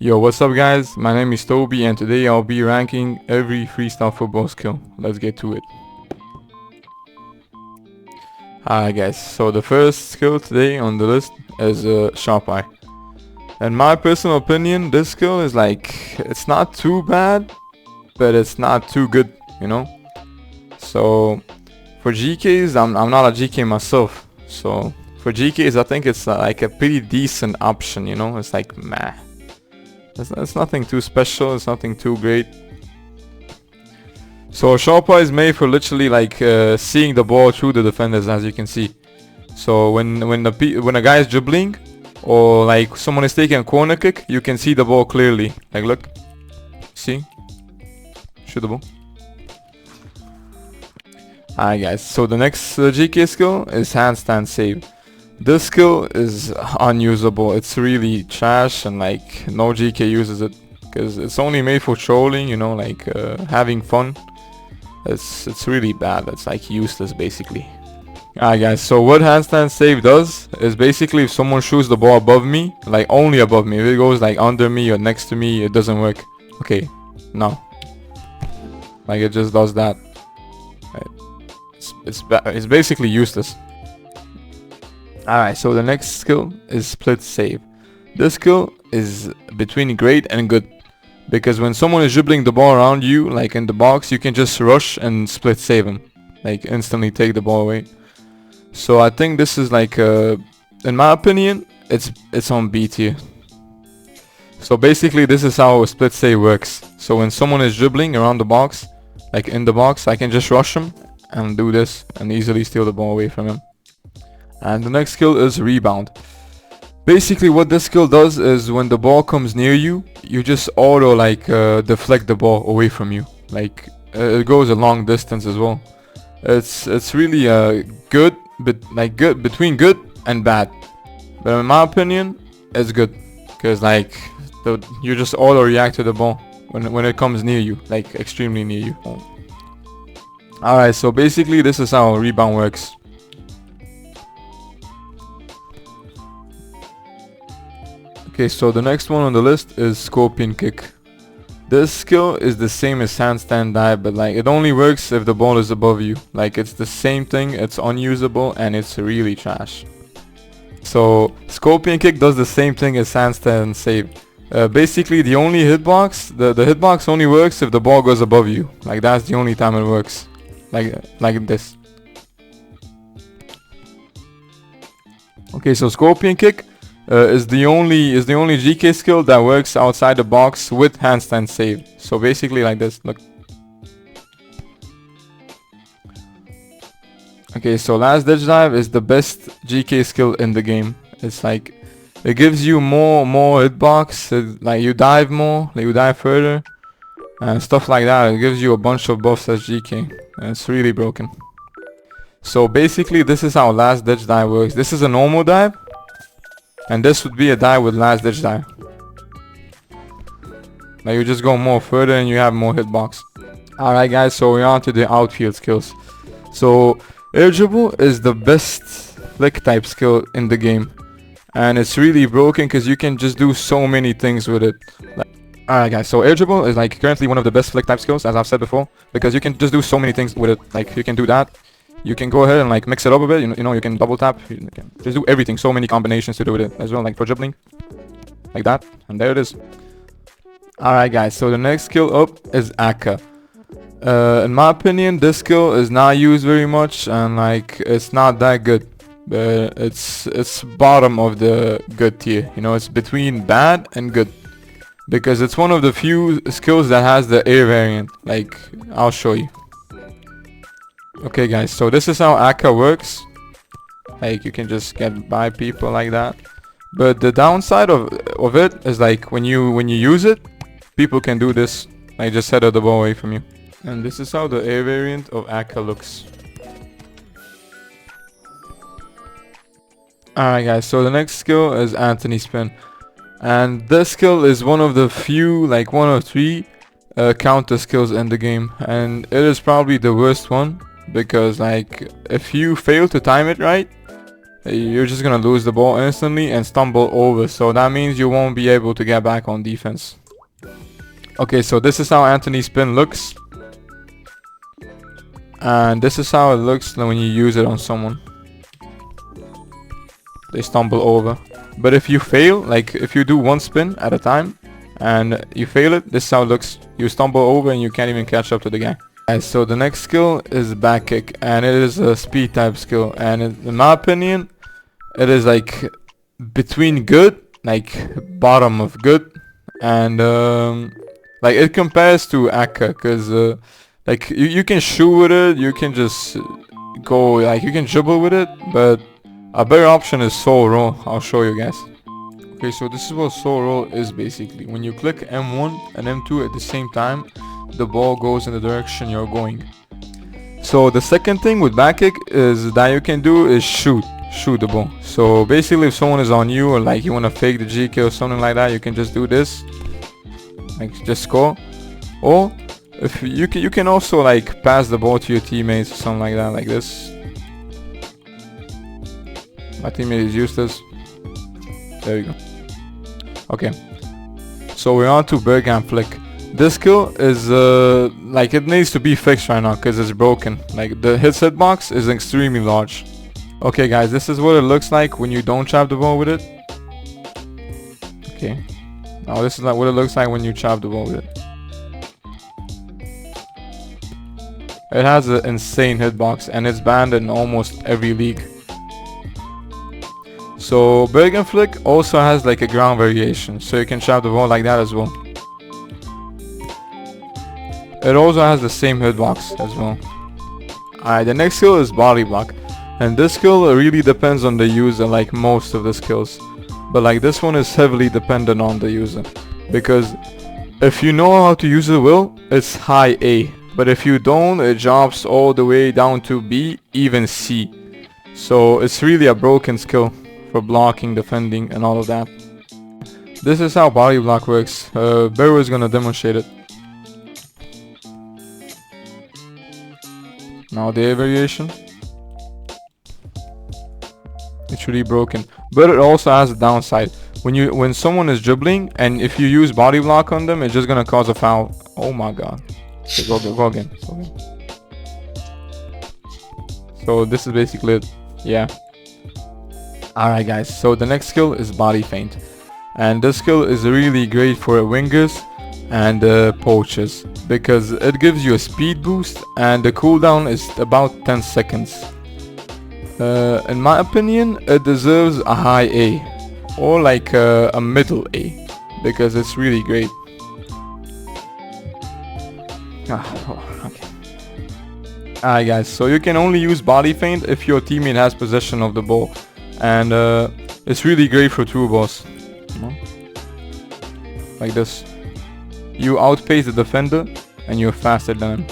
Yo, what's up guys? My name is Toby and today I'll be ranking every freestyle football skill. Let's get to it. Alright guys, so the first skill today on the list is sharp eye. In my personal opinion, this skill is like, it's not too bad, but it's not too good, you know? So for GKs, I'm not a GK myself. So for GKs, I think it's like a pretty decent option, you know? It's like meh. It's nothing too special, it's nothing too great. So sharp eye is made for literally like seeing the ball through the defenders, as you can see. So when a guy is dribbling or like someone is taking a corner kick, you can see the ball clearly. Like look, see, shoot the ball. Alright guys, so the next GK skill is handstand save. This skill is unusable. It's really trash and like no GK uses it because it's only made for trolling, you know, like having fun. It's really bad. It's like useless basically. Alright guys, so what handstand save does is basically if someone shoots the ball above me, like only above me, if it goes like under me or next to me, it doesn't work. Okay, no, like it just does that. It's basically useless. Alright, so the next skill is split save. This skill is between great and good, because when someone is dribbling the ball around you, like in the box, you can just rush and split save him, like instantly take the ball away. So I think this is like, in my opinion, it's on B tier. So basically this is how a split save works. So when someone is dribbling around the box, like in the box, I can just rush him and do this and easily steal the ball away from him. And the next skill is rebound. Basically what this skill does is when the ball comes near you, you just auto like deflect the ball away from you. Like it goes a long distance as well. It's really good, but like good between good and bad. But in my opinion, it's good because like you just auto react to the ball when it comes near you, like extremely near you. Alright, so basically this is how rebound works. Okay, so the next one on the list is scorpion kick. This skill is the same as handstand dive, but like it only works if the ball is above you. Like it's the same thing, it's unusable and it's really trash. So scorpion kick does the same thing as handstand save. Basically the only hitbox, the hitbox only works if the ball goes above you. Like that's the only time it works. Like this. Okay, so scorpion kick is the only GK skill that works outside the box with handstand save. So basically like this, look. Okay, so last ditch dive is the best GK skill in the game. It's like it gives you more hitbox, like you dive more, like you dive further and stuff like that. It gives you a bunch of buffs as GK and it's really broken. So basically this is how last ditch dive works. This is a normal dive. And this would be a dive with last ditch dive. Like you just go more further and you have more hitbox. Alright guys, so we're on to the outfield skills. So air dribble is the best flick type skill in the game. And it's really broken because you can just do so many things with it. Alright guys, so air dribble is like currently one of the best flick type skills, as I've said before. Because you can just do so many things with it. Like you can do that. You can go ahead and like mix it up a bit, you know, you can double tap, you can just do everything, so many combinations to do with it as well, like for dribbling, like that, and there it is. Alright guys, so the next skill up is akka. In my opinion, this skill is not used very much and like it's not that good, but it's bottom of the good tier, you know, it's between bad and good. Because it's one of the few skills that has the air variant, like I'll show you. Okay guys, so this is how akka works. Like you can just get by people like that. But the downside of it is like when you use it, people can do this, like just head the ball away from you. And this is how the air variant of akka looks. Alright guys, so the next skill is antony spin. And this skill is one of the few, like 1 or 3 counter skills in the game. And it is probably the worst one. Because like if you fail to time it right, you're just gonna lose the ball instantly and stumble over, so that means you won't be able to get back on defense. Okay, so this is how Antony's spin looks, and this is how it looks when you use it on someone. They stumble over. But if you fail, like if you do one spin at a time and you fail it, this is how it looks. You stumble over and you can't even catch up to the guy. Alright, so the next skill is back kick, and it is a speed type skill, and in my opinion it is like between good, like bottom of good, and like it compares to akka, because like you can shoot with it, you can just go, like you can dribble with it, but a better option is soul roll. I'll show you guys. Okay, so this is what soul roll is basically. When you click M1 and M2 at the same time, the ball goes in the direction you're going. So the second thing with back kick is that you can do is shoot the ball. So basically if someone is on you, or like you want to fake the GK or something like that, you can just do this, like just score. Or if you can also like pass the ball to your teammates or something like that, like this. My teammate is useless. There you go. Okay, so we're on to bergkamp flick. This skill is like it needs to be fixed right now because it's broken. Like the hitbox is extremely large. Okay guys, this is what it looks like when you don't trap the ball with it. Okay, now this is like what it looks like when you trap the ball with it. It has an insane hitbox and it's banned in almost every league. So bergkamp flick also has like a ground variation, so you can trap the ball like that as well. It also has the same hitbox as well. Alright, the next skill is bodyblock, and this skill really depends on the user, like most of the skills. But like this one is heavily dependent on the user, because if you know how to use it well, it's high A, but if you don't, it drops all the way down to B, even C. So it's really a broken skill for blocking, defending and all of that. This is how bodyblock works. Bero is gonna demonstrate it. Now the A variation, it's really broken, but it also has a downside. When someone is dribbling and if you use bodyblock on them, it's just gonna cause a foul. Oh my god. Okay, go again. So this is basically it. Yeah. Alright guys, so the next skill is body feint, and this skill is really great for wingers and poachers because it gives you a speed boost and the cooldown is about 10 seconds. In my opinion, it deserves a high A or like a middle A because it's really great. Okay. Alright guys, so you can only use body feint if your teammate has possession of the ball, and it's really great for through balls. Like this. You outpace the defender and you're faster than him.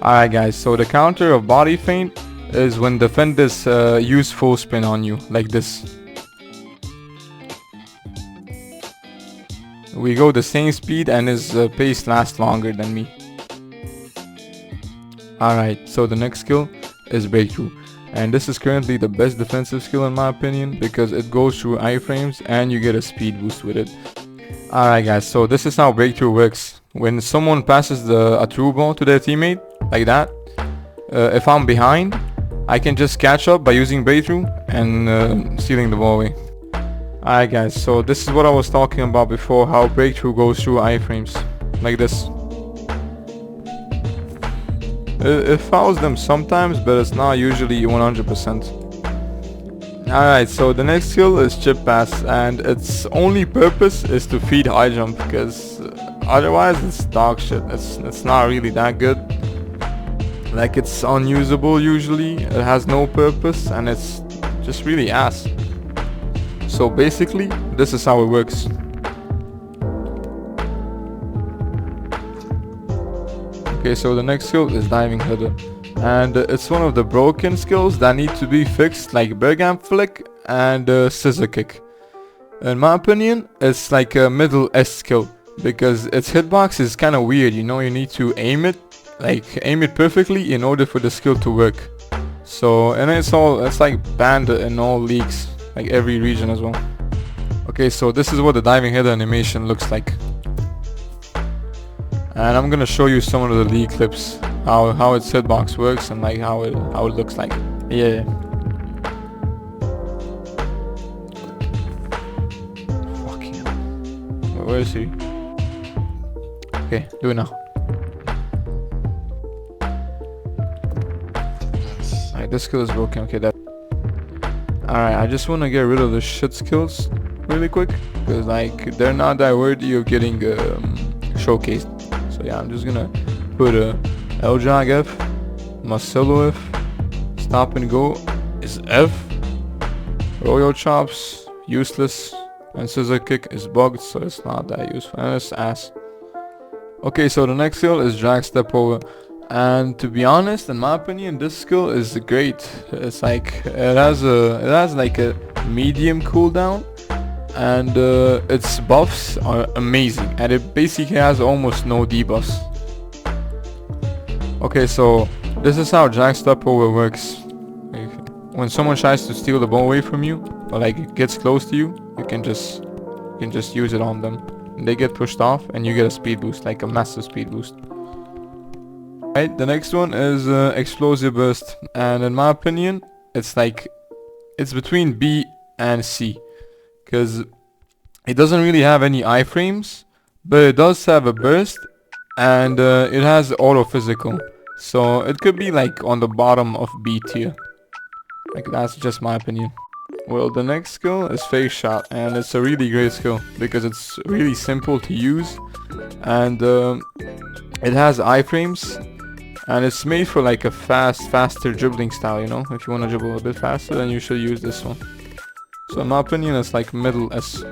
Alright guys, so the counter of body feint is when defenders use full spin on you, like this. We go the same speed and his pace lasts longer than me. Alright, so the next skill is breakthrough, and this is currently the best defensive skill in my opinion because it goes through iframes and you get a speed boost with it. Alright guys, so this is how breakthrough works. When someone passes a through ball to their teammate, like that, if I'm behind, I can just catch up by using breakthrough and stealing the ball away. Alright guys, so this is what I was talking about before, how breakthrough goes through iframes, like this. It fouls them sometimes, but it's not usually 100%. Alright, so the next skill is chip pass, and its only purpose is to feed high jump, because otherwise it's dog shit. It's not really that good. Like, it's unusable usually, it has no purpose, and it's just really ass. So basically, this is how it works. Okay, so the next skill is diving header, and it's one of the broken skills that need to be fixed, like bergkamp flick and scissor kick. In my opinion, it's like a middle S skill because its hitbox is kind of weird, you know. You need to aim it perfectly in order for the skill to work. So, and it's like banned in all leagues, like every region as well. Okay, so this is what the diving header animation looks like. And I'm gonna show you some of the league clips, how its hitbox works and like how it looks like. Yeah. Fucking hell. Where is he? Okay, do it now. Alright, this skill is broken. Okay, that. Alright, I just wanna get rid of the shit skills really quick, because like they're not that worthy of getting showcased. So yeah, I'm just gonna put a ldrag F, marcelo F, stop and go is F, royal chops useless, and scissor kick is bugged, so it's not that useful, and it's ass. Okay, so the next skill is drag stepover, and to be honest, in my opinion, this skill is great. It's like it has like a medium cooldown, and its buffs are amazing, and it basically has almost no debuffs. Okay, so this is how drag stepover works. When someone tries to steal the ball away from you, or like gets close to you, you can just use it on them. And they get pushed off, and you get a speed boost, like a massive speed boost. Right, the next one is explosive burst, and in my opinion, it's between B and C. Because it doesn't really have any iframes, but it does have a burst, and it has auto physical, so it could be like on the bottom of B tier. Like, that's just my opinion. Well, the next skill is face shot, and it's a really great skill because it's really simple to use, and it has iframes, and it's made for like a faster dribbling style, you know. If you want to dribble a bit faster, then you should use this one. So in my opinion, it's like middle S.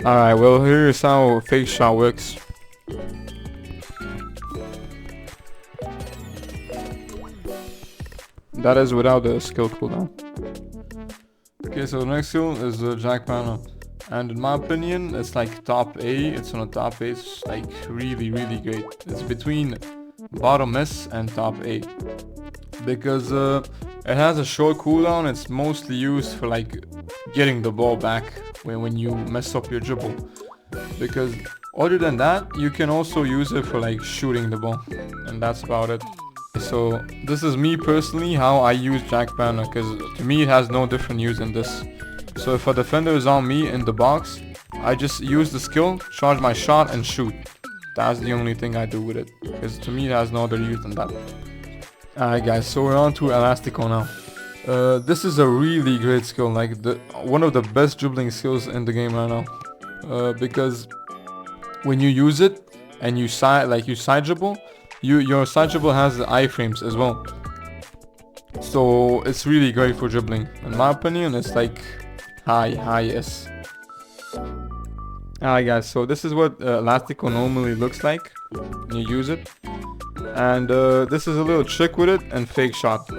Alright, well, here's how fake shot works. That is without the skill cooldown. Okay, so the next skill is the drag panna, and in my opinion, it's like top A. It's on the top A. It's like really great. It's between bottom S and top A, because it has a short cooldown. It's mostly used for like getting the ball back when you mess up your dribble, because other than that, you can also use it for like shooting the ball, and that's about it. So this is me personally how I use drag panna, because to me it has no different use than this. So if a defender is on me in the box, I just use the skill, charge my shot and shoot. That's the only thing I do with it, because to me it has no other use than that. Alright guys, so we're on to elastico now. This is a really great skill, like one of the best dribbling skills in the game right now. Because when you use it and you side dribble, your side dribble has the iframes as well. So it's really great for dribbling. In my opinion, it's like high S. Alright guys, so this is what elastico normally looks like when you use it. And this is a little trick with it and fake shot.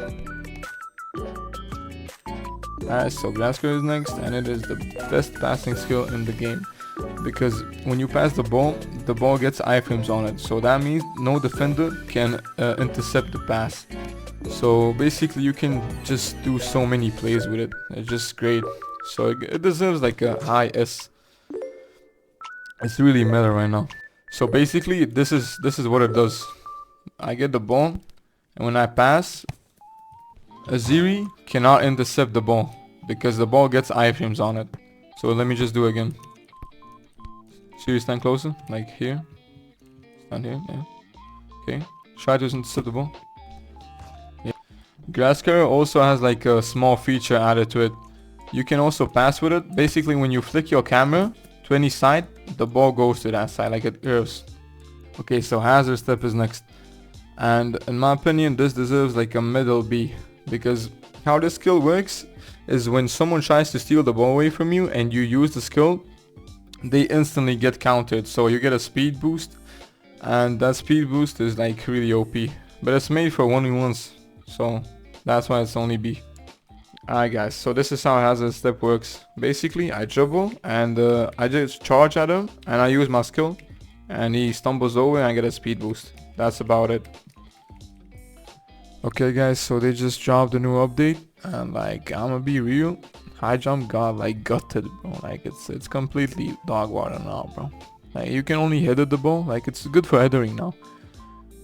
Alright, so grasscutter is next, and it is the best passing skill in the game, because when you pass the ball gets iframes on it, so that means no defender can intercept the pass. So basically you can just do so many plays with it. It's just great. So it deserves like a high S. It's really meta right now. So basically this is what it does. I get the ball, and when I pass, a Xiri cannot intercept the ball because the ball gets iframes on it. So let me just do it again. Xiri, stand closer, like here. Stand here, yeah. Okay. Try to intercept the ball. Yeah. Grasscutter also has like a small feature added to it. You can also pass with it. Basically when you flick your camera to any side, the ball goes to that side, like it curves. Okay, so hazard step is next. And in my opinion, this deserves like a middle B, because how this skill works is when someone tries to steal the ball away from you and you use the skill, they instantly get countered, so you get a speed boost, and that speed boost is like really OP, but it's made for 1v1s, so that's why it's only B. Alright guys, so this is how hazard step works. Basically I dribble and I just charge at him and I use my skill, and he stumbles over and I get a speed boost. That's about it. Okay guys, so they just dropped a new update, and like I'ma be real, high jump got like gutted, bro. Like it's completely dog water now, bro. Like you can only header the ball, like it's good for headering now,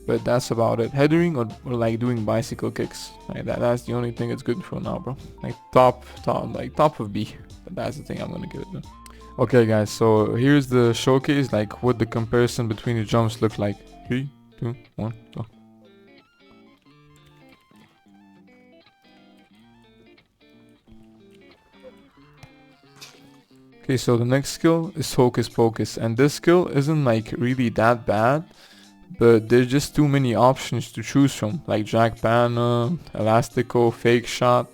but that's about it. Headering or like doing bicycle kicks, like that's the only thing it's good for now, bro. Like top of B. That's the thing I'm gonna give it. Okay guys, so here's the showcase, like what the comparison between the jumps look like. 3, 2, 1, go. Okay, so the next skill is Hocus Pocus, and this skill isn't like really that bad, but there's just too many options to choose from, like drag panna, elastico, fake shot,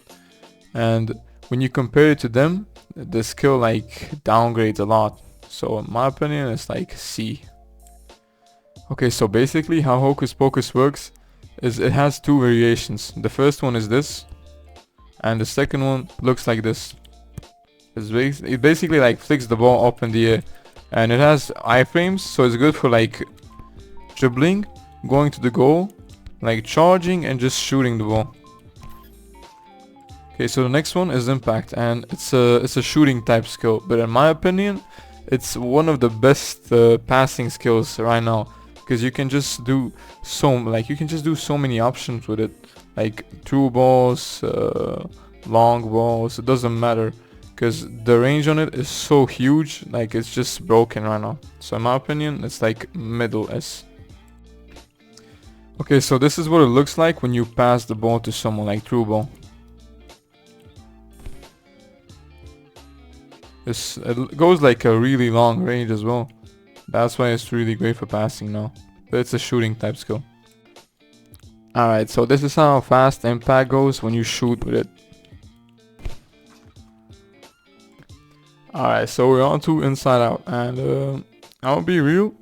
and when you compare it to them, the skill like downgrades a lot. So in my opinion, it's like C. Okay, so basically how Hocus Pocus works is it has two variations. The first one is this, and the second one looks like this. It basically like flicks the ball up in the air, and it has iframes, so it's good for like dribbling, going to the goal, like charging and just shooting the ball. Okay, so the next one is impact, and it's a shooting type skill, but in my opinion it's one of the best passing skills right now, because you can just do so many options with it, like through balls, long balls, it doesn't matter, because the range on it is so huge, like it's just broken right now. So in my opinion, it's like middle S. Okay, so this is what it looks like when you pass the ball to someone, like through ball. It goes like a really long range as well. That's why it's really great for passing now. But it's a shooting type skill. Alright, so this is how fast impact goes when you shoot with it. Alright, so we're on to inside out, and I'll be real,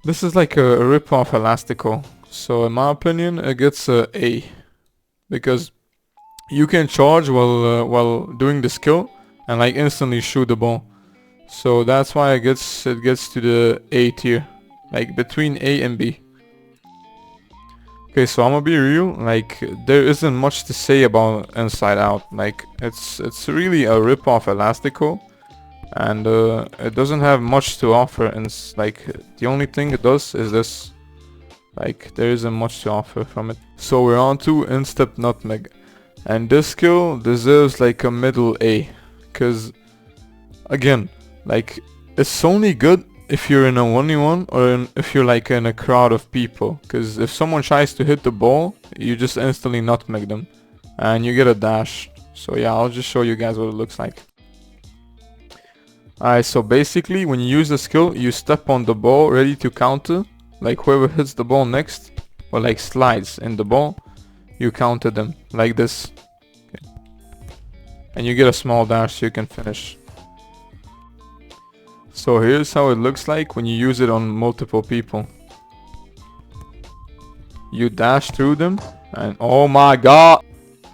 this is like a rip-off elastico. So in my opinion, it gets a A, because you can charge while doing the skill and like instantly shoot the ball. So that's why it gets to the A tier, like between A and B. Okay, so I'm gonna be real, like there isn't much to say about inside out. Like it's really a rip-off elastico, and it doesn't have much to offer, and like the only thing it does is this. Like there isn't much to offer from it. So we're on to instep nutmeg, and this skill deserves like a middle A, cause again, like it's only good if you're in a 1v1 or if you're like in a crowd of people, because if someone tries to hit the ball, you just instantly nutmeg them and you get a dash. So yeah, I'll just show you guys what it looks like. Alright, so basically when you use the skill, you step on the ball ready to counter, like whoever hits the ball next or like slides in the ball, you counter them like this. Okay. And you get a small dash so you can finish. So here's how it looks like when you use it on multiple people. You dash through them and oh my god.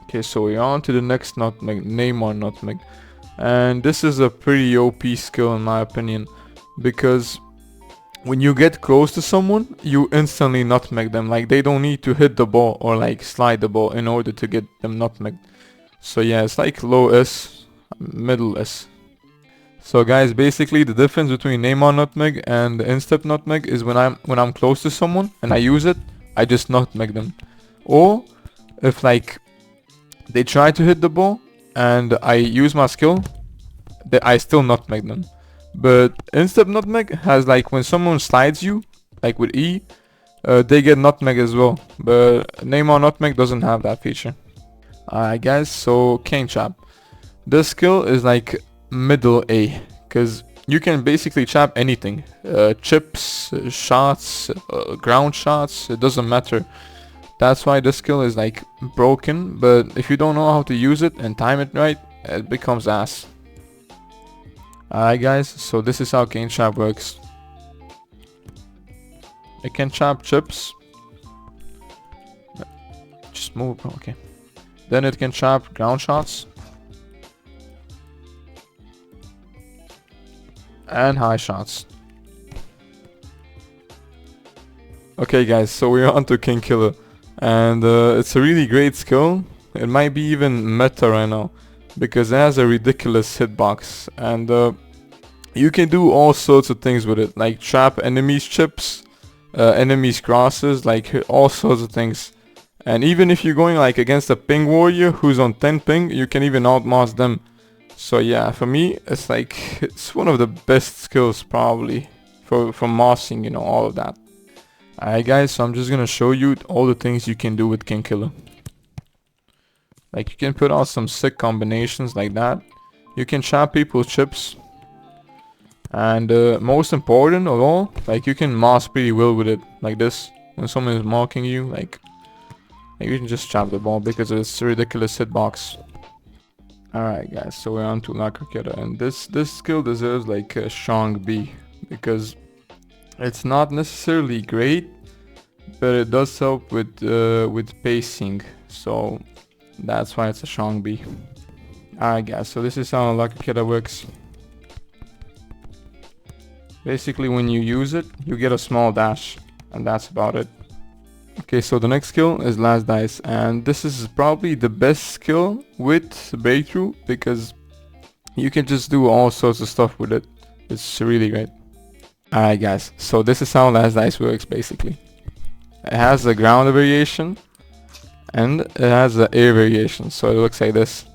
Okay, so we're on to the next nutmeg, Neymar nutmeg. And this is a pretty OP skill in my opinion, because when you get close to someone, you instantly nutmeg them. Like they don't need to hit the ball or like slide the ball in order to get them nutmegged. So yeah, it's like low S, middle S. So guys, basically the difference between Neymar nutmeg and the instep nutmeg is when I'm close to someone and I use it, I just nutmeg them. Or if like they try to hit the ball and I use my skill, I still nutmeg them. But instep nutmeg has like when someone slides you, like with E, they get nutmeg as well. But Neymar nutmeg doesn't have that feature. Alright guys, so cane chop. This skill is like middle A, because you can basically chop anything, chips, shots, ground shots, it doesn't matter. That's why this skill is like broken, but if you don't know how to use it and time it right, it becomes ass. Alright guys, so this is how cane chop works. It can chop chips. Just move, bro, okay. Then it can chop ground shots. And high shots. Okay guys, so we're on to King Killer. And it's a really great skill. It might be even meta right now because it has a ridiculous hitbox, and you can do all sorts of things with it, like trap enemies chips, enemies crosses, like all sorts of things. And even if you're going like against a ping warrior who's on 10 ping, you can even outmoss them. So yeah, for me, it's like, it's one of the best skills probably for mossing, you know, all of that. Alright guys, so I'm just gonna show you all the things you can do with King Killer. Like you can put out some sick combinations like that. You can trap people's chips. And most important of all, like you can moss pretty well with it, like this. When someone is mocking you, like you can just trap the ball because of its ridiculous hitbox. Alright guys, so we're on to La Croqueta, and this skill deserves like a strong B because it's not necessarily great, but it does help with pacing, so that's why it's a strong B. Alright guys, so this is how La Croqueta works. Basically when you use it, you get a small dash, and that's about it. Okay, so the next skill is Last Dice, and this is probably the best skill with breakthrough because you can just do all sorts of stuff with it. It's really great. Alright guys, so this is how Last Dice works basically. It has a ground variation and it has the air variation, so it looks like this.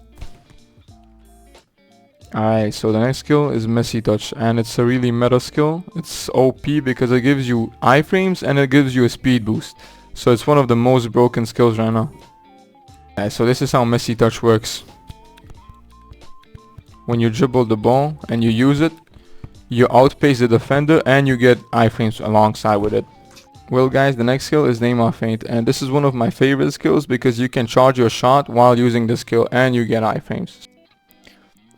Alright, so the next skill is Messy Touch, and it's a really meta skill. It's OP because it gives you iframes and it gives you a speed boost. So it's one of the most broken skills right now. Alright, so this is how Messy Touch works. When you dribble the ball and you use it, you outpace the defender and you get iframes alongside with it. Well guys, the next skill is neymarf feint, and this is one of my favorite skills because you can charge your shot while using the skill and you get iframes.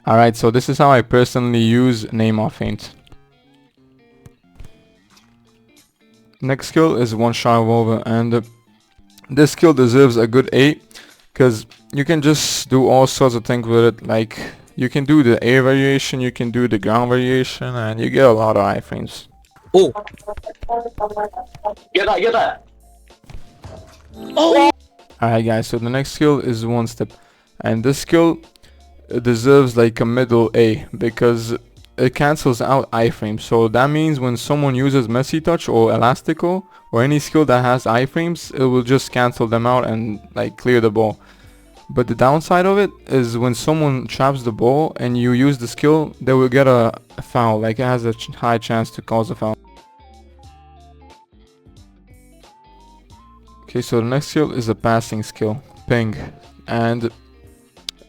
Alright, so this is how I personally use neymarf feint. Next skill is one shot revolver, and this skill deserves a good A because you can just do all sorts of things with it. Like you can do the air variation, you can do the ground variation, and you get a lot of iframes. Oh! Get that! Oh! Alright guys, so the next skill is one step, and this skill deserves like a middle A because it cancels out iframes. So that means when someone uses Messy Touch or Elastico or any skill that has iframes, it will just cancel them out and like clear the ball. But the downside of it is when someone traps the ball and you use the skill, they will get a foul. Like it has a high chance to cause a foul. Okay, so the next skill is a passing skill, ping, and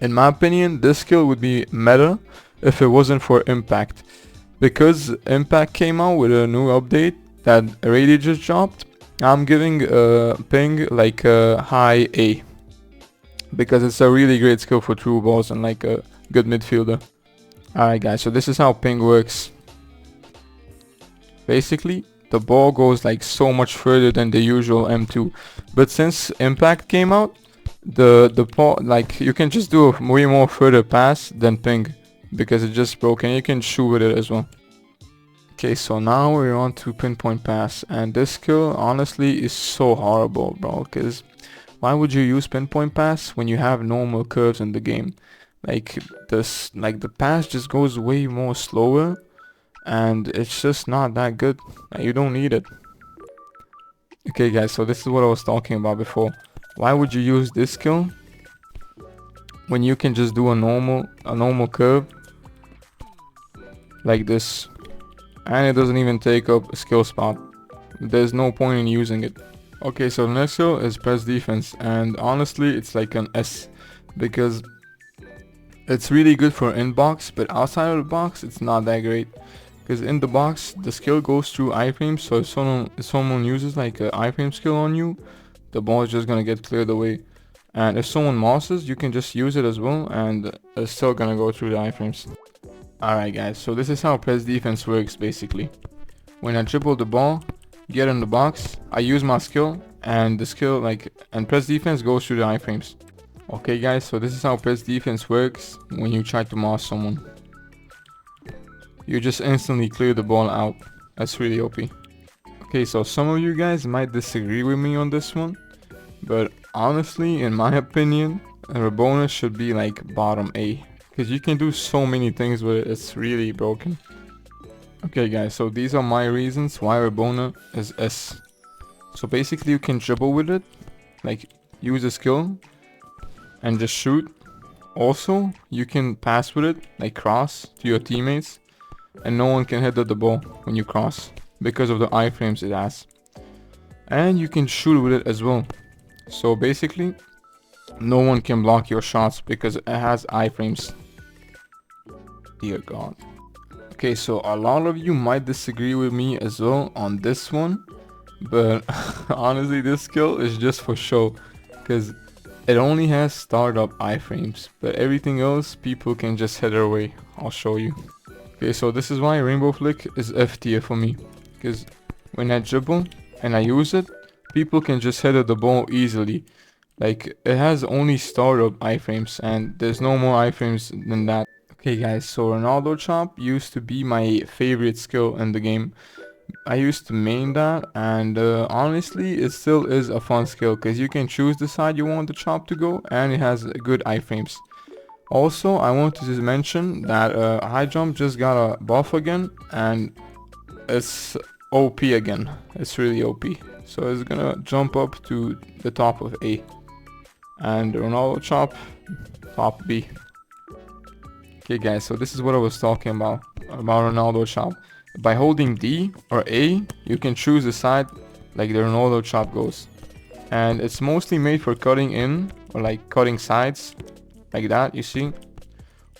in my opinion this skill would be meta if it wasn't for impact, because impact came out with a new update that already just dropped. I'm giving ping like a high A because it's a really great skill for through balls and like a good midfielder. Alright guys, so this is how ping works. Basically the ball goes like so much further than the usual M2, but since impact came out, the ball, like you can just do a way more further pass than ping because it just broke, and you can shoot with it as well. Okay, so now we're on to pinpoint pass, and this skill honestly is so horrible, bro, because why would you use pinpoint pass when you have normal curves in the game? Like this, like the pass just goes way more slower and it's just not that good. Like, you don't need it. Okay guys, so this is what I was talking about before. Why would you use this skill when you can just do a normal curve like this, and it doesn't even take up a skill spot? There's no point in using it. Okay, so the next skill is press defense, and honestly it's like an S because it's really good for inbox, but outside of the box it's not that great. Because in the box the skill goes through iframes, so if someone uses like an iframe skill on you, the ball is just gonna get cleared away. And if someone mosses, you can just use it as well, and it's still gonna go through the iframes. Alright guys, so this is how press defense works basically. When I dribble the ball, get in the box, I use my skill, and the skill and press defense goes through the iframes. Okay guys, so this is how press defense works when you try to moss someone. You just instantly clear the ball out. That's really OP. Okay, so some of you guys might disagree with me on this one, But honestly, in my opinion, rabona should be like bottom A, because you can do so many things with it. It's really broken. Okay guys, so these are my reasons why rabona is S. So basically you can dribble with it, like use a skill and just shoot. Also, you can pass with it, like cross to your teammates, and no one can hit the ball when you cross because of the iframes it has. And you can shoot with it as well. So basically, no one can block your shots because it has iframes. Dear God. Okay, so a lot of you might disagree with me as well on this one, but honestly this skill is just for show, because it only has startup iframes, but everything else people can just header away. I'll show you. Okay, so this is why rainbow flick is F tier for me, because when I dribble and I use it, people can just header the ball easily. Like, it has only startup iframes and there's no more iframes than that. Okay guys, so Ronaldo chop used to be my favorite skill in the game. I used to main that, and honestly it still is a fun skill because you can choose the side you want the chop to go, and it has good iframes. Also, I want to just mention that high jump just got a buff again, and it's OP again. It's really OP. So it's gonna jump up to the top of A. And Ronaldo chop, top B. Okay guys, so this is what I was talking about Ronaldo chop. By holding D or A, you can choose the side like the Ronaldo chop goes. And it's mostly made for cutting in, or like cutting sides, like that, you see.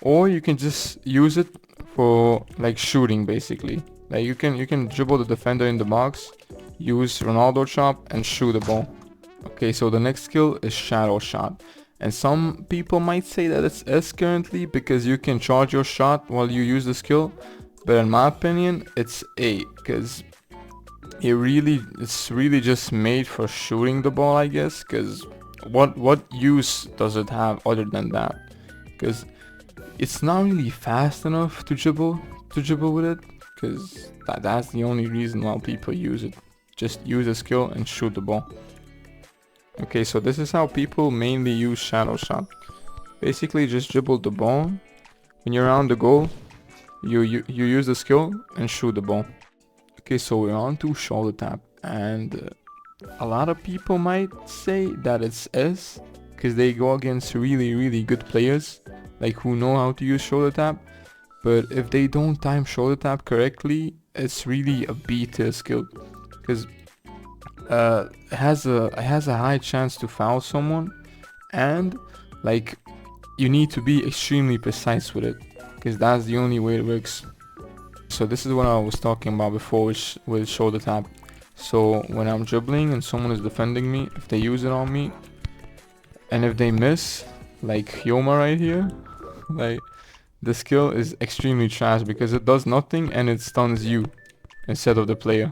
Or you can just use it for like shooting basically. Like you can dribble the defender in the box, use Ronaldo chop and shoot the ball. Okay, so the next skill is shadow shot. And some people might say that it's S currently because you can charge your shot while you use the skill. But in my opinion, it's A, because it's really just made for shooting the ball, I guess. Because what use does it have other than that? Because it's not really fast enough to dribble with it. Because that's the only reason why people use it. Just use a skill and shoot the ball. Okay, so this is how people mainly use shadow shot. Basically, just dribble the ball. When you're around the goal, you use the skill and shoot the ball. Okay, so we're on to shoulder tap, and a lot of people might say that it's S because they go against really good players, like who know how to use shoulder tap. But if they don't time shoulder tap correctly, it's really a B tier skill, because it has a high chance to foul someone, and like you need to be extremely precise with it, because that's the only way it works. So this is what I was talking about before with shoulder tap. So when I'm dribbling and someone is defending me, if they use it on me and if they miss, like Hyoma right here, like the skill is extremely trash because it does nothing and it stuns you instead of the player.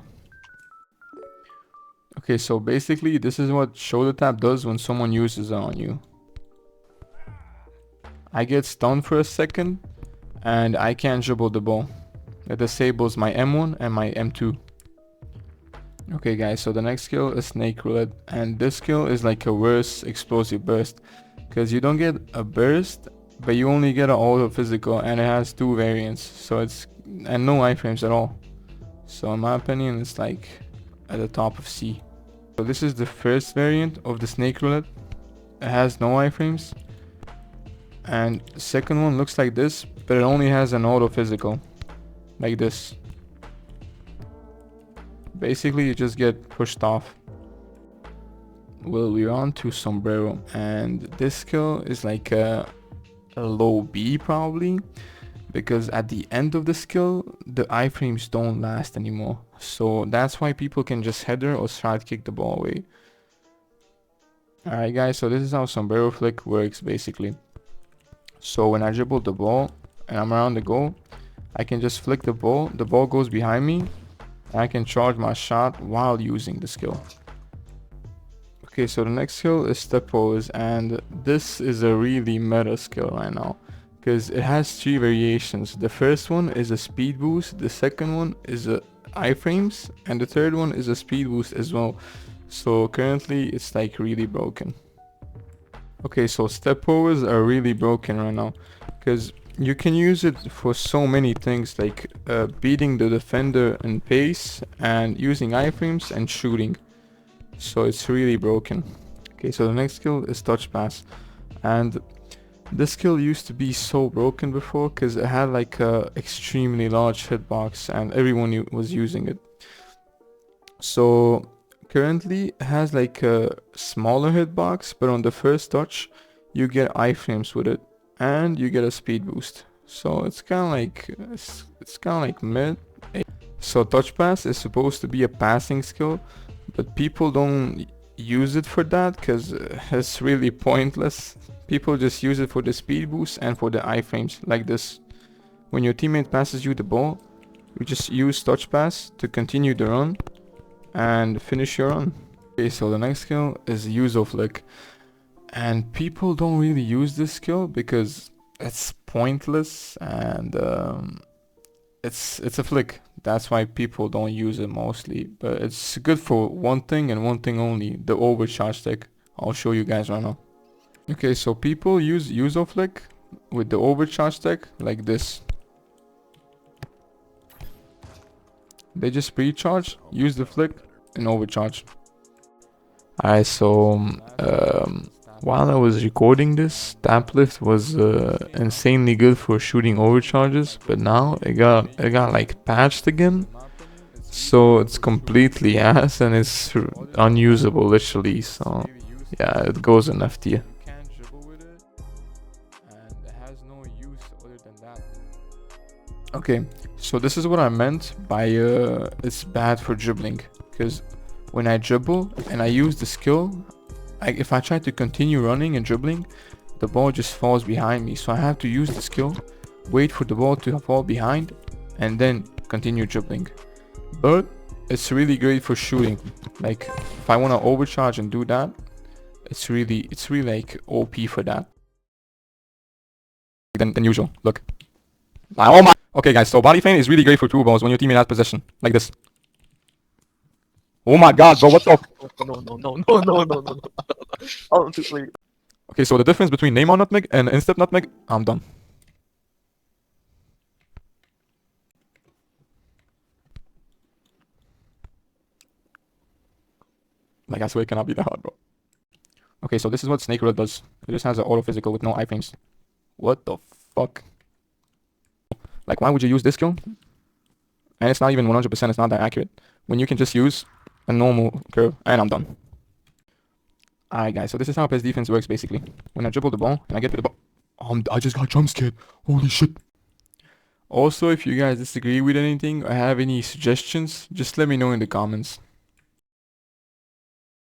Okay, so basically this is what shoulder tap does when someone uses it on you. I get stunned for a second and I can't dribble the ball. It disables my M1 and my M2. Okay guys, so the next skill is snake roulette, and this skill is like a worse explosive burst, because you don't get a burst but you only get an auto physical, and it has two variants, so and no iframes at all. So in my opinion it's like at the top of C. So this is the first variant of the snake roulette. It has no iframes, and the second one looks like this, but it only has an auto physical like this. Basically you just get pushed off. Well, we're on to sombrero, and this skill is like a low B probably, because at the end of the skill the iframes don't last anymore, so that's why people can just header or side kick the ball away. Alright guys, so this is how sombrero flick works basically. So when I dribble the ball and I'm around the goal, I can just flick the ball goes behind me, and I can charge my shot while using the skill. Okay, so the next skill is stepovers, and this is a really meta skill right now because it has three variations. The first one is a speed boost, the second one is a iframes, and the third one is a speed boost as well. So currently it's like really broken. Okay, so stepovers are really broken right now, because you can use it for so many things, like beating the defender in pace and using iframes and shooting. So it's really broken. Okay, so the next skill is touch pass, and this skill used to be so broken before because it had like a extremely large hitbox and everyone was using it. So currently it has like a smaller hitbox, but on the first touch you get iframes with it and you get a speed boost. So it's kind of like it's kind of like mid. So touch pass is supposed to be a passing skill, but people don't use it for that because it's really pointless. People just use it for the speed boost and for the iframes like this. When your teammate passes you the ball, you just use touch pass to continue the run and finish your run. Okay, so the next skill is yuzzo flick, and people don't really use this skill because it's pointless and it's a flick. That's why people don't use it mostly, but it's good for one thing and one thing only, the overcharge tech. I'll show you guys right now. Okay, so people use yuzzo flick with the overcharge tech like this. They just pre-charge, use the flick, and overcharge. Alright, so while I was recording this, tap lift was insanely good for shooting overcharges, but now it got like patched again, so it's completely ass and it's unusable literally. So yeah, it goes in FT. Okay, so this is what I meant by it's bad for dribbling, because when I dribble and I use the skill, if I try to continue running and dribbling, the ball just falls behind me, so I have to use the skill, wait for the ball to fall behind, and then continue dribbling. But it's really great for shooting. Like if I want to overcharge and do that, it's really like OP for that. Than usual. Look. Oh my. Okay, guys. So body feint is really great for through balls when your teammate has possession, like this. Oh my god, bro, what the? No. Oh, I'm too late. Okay, so the difference between Neymar Nutmeg and Instep Nutmeg, I'm done. Like, I swear it cannot be that hard, bro. Okay, so this is what Snake Roulette does. It just has an auto physical with no iframes. What the fuck? Like, why would you use this skill? And it's not even 100%, it's not that accurate. When you can just use a normal curve, and I'm done. Alright guys, so this is how PES defense works basically. When I dribble the ball and I get to the ball, I just got jump scared. Holy shit. Also, if you guys disagree with anything or have any suggestions, just let me know in the comments.